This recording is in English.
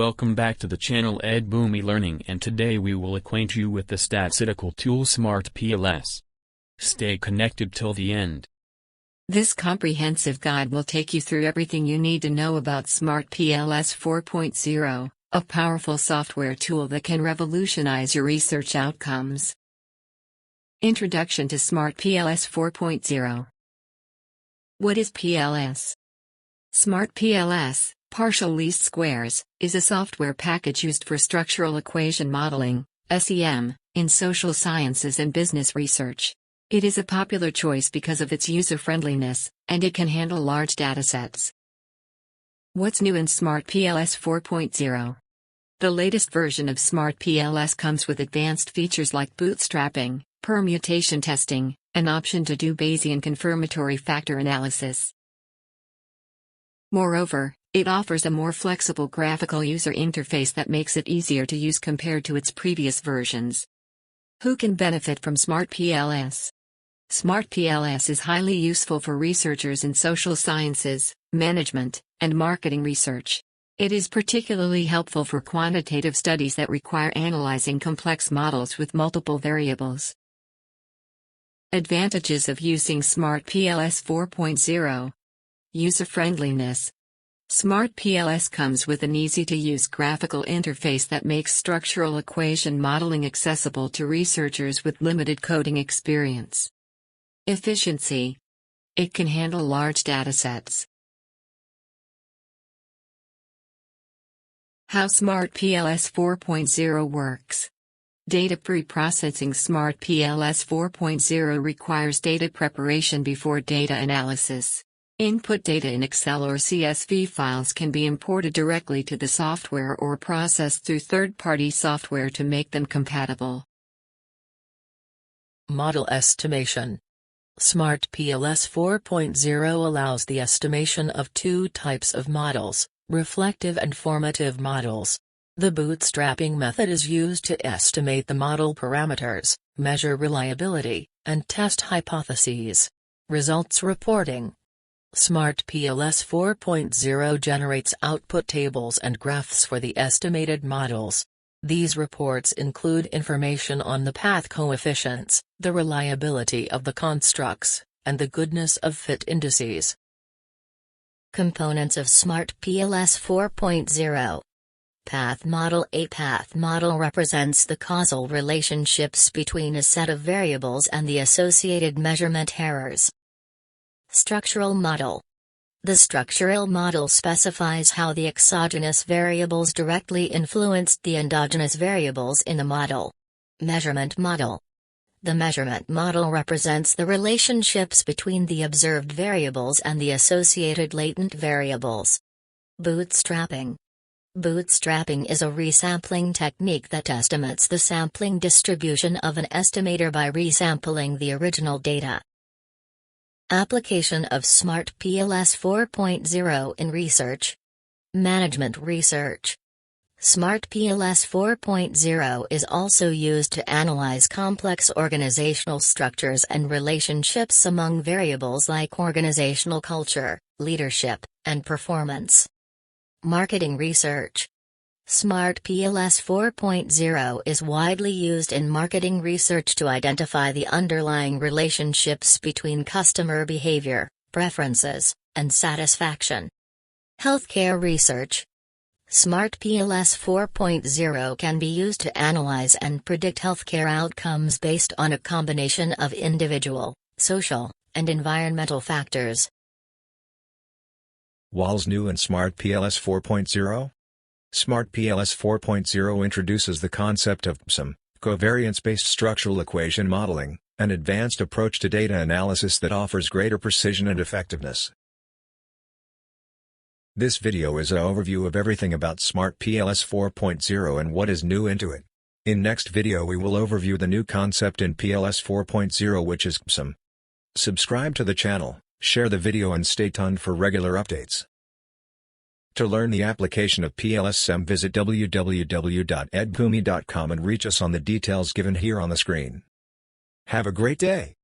Welcome back to the channel Ed Boomy Learning, and today we will acquaint you with the statistical tool SMART PLS. Stay connected till the end. This comprehensive guide will take you through everything you need to know about SMART PLS 4.0, a powerful software tool that can revolutionize your research outcomes. Introduction to SMART PLS 4.0. What is PLS? SMART PLS, partial least squares, is a software package used for structural equation modeling, SEM, in social sciences and business research. It is a popular choice because of its user-friendliness, and it can handle large datasets. What's new in SMART PLS 4.0? The latest version of SMART PLS comes with advanced features like bootstrapping, permutation testing, an option to do Bayesian confirmatory factor analysis. Moreover, it offers a more flexible graphical user interface that makes it easier to use compared to its previous versions. Who can benefit from SMART PLS? SMART PLS is highly useful for researchers in social sciences, management, and marketing research. It is particularly helpful for quantitative studies that require analyzing complex models with multiple variables. Advantages of using SMART PLS 4.0. User-friendliness. SMART PLS comes with an easy-to-use graphical interface that makes structural equation modeling accessible to researchers with limited coding experience. Efficiency. It can handle large datasets. How SMART PLS 4.0 works. Data pre-processing. SMART PLS 4.0 requires data preparation before data analysis. Input data in Excel or CSV files can be imported directly to the software or processed through third-party software to make them compatible. Model estimation. SMART PLS 4.0 allows the estimation of two types of models, reflective and formative models. The bootstrapping method is used to estimate the model parameters, measure reliability, and test hypotheses. Results reporting. SMART PLS 4.0 generates output tables and graphs for the estimated models. These reports include information on the path coefficients, the reliability of the constructs, and the goodness of fit indices. Components of SMART PLS 4.0. Path model. A path model represents the causal relationships between a set of variables and the associated measurement errors. Structural model. The structural model specifies how the exogenous variables directly influenced the endogenous variables in the model. Measurement model. The measurement model represents the relationships between the observed variables and the associated latent variables. Bootstrapping. Bootstrapping is a resampling technique that estimates the sampling distribution of an estimator by resampling the original data. Application of SMART PLS 4.0 in research. Management research. SMART PLS 4.0 is also used to analyze complex organizational structures and relationships among variables like organizational culture, leadership, and performance. Marketing research. SMART PLS 4.0 is widely used in marketing research to identify the underlying relationships between customer behavior, preferences, and satisfaction. Healthcare research. SMART PLS 4.0 can be used to analyze and predict healthcare outcomes based on a combination of individual, social, and environmental factors. What's new in SMART PLS 4.0? SMART PLS 4.0 introduces the concept of pls-em, covariance-based structural equation modeling, an advanced approach to data analysis that offers greater precision and effectiveness. This video is an overview of everything about SMART PLS 4.0 and what is new into it. In next video we will overview the new concept in PLS 4.0, which is pls-em. Subscribe to the channel, share the video and stay tuned for regular updates. To learn the application of pls-sem, visit www.edboomy.com and reach us on the details given here on the screen. Have a great day.